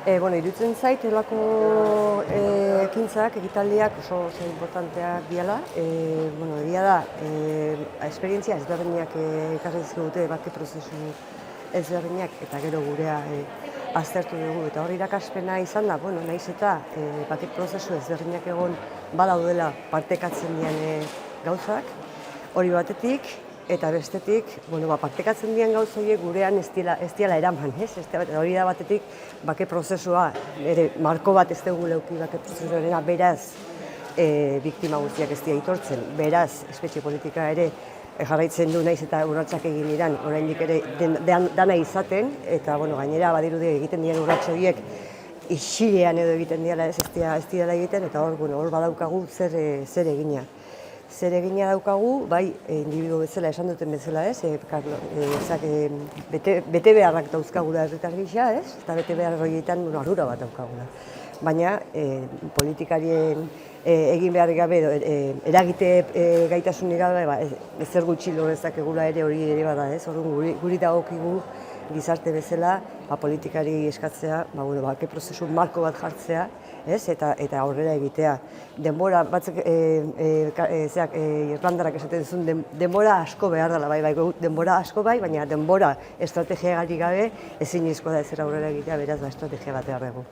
Iruditzen zait, elako ekintzak, ekitaldiak oso importanteak diala. Egia da, esperientzia ezberdinak ekarri dizkigute bake prozesu ezberdinak eta gero gurea aztertu dugu. Eta hori irakaspena izan da, nahiz eta bake prozesu ezberdinak egon badaudela partekatzen dian gauzak, hori batetik, eta bestetik, partekatzen dian gauza horiek gurean ez diala eraman, ez? Hori da batetik, bake prozesua, ere, marko bat ez dugu leuki bake prozesuarena, beraz, biktima guztiak ez dira aitortzen, beraz, espetxe politika ere jarraitzen du naiz eta urratsak egin iran, oraindik ere dana izaten, eta gainera badirudi egiten diren urrats horiek isilean edo egiten diala ez dira egiten, eta hor badaukagu zer egina. Zer egina daukagu, bai, individu bezala, esan duten bezala, ez? Bete beharrak dauzkagula herritar gisa, ez? Eta bete behar horietan ardura bat daukagula. Baina, politikarien egin behar gabe, eragite gaitasunik gabe, ezer gutxi lorezakegula ere hori ere bada, ez? Orduan, guri dagokigu gizarte bezala, politikari eskatzea, bake prozesu marko bat jartzea, eta aurrera egitea. Denbora, batzuk Irlandarak esaten zuen, denbora asko behar dela, denbora asko bai, baina denbora estrategiagatik gabe ezinezkoa da ezer aurrera egitea, beraz estrategia bat behar dugu.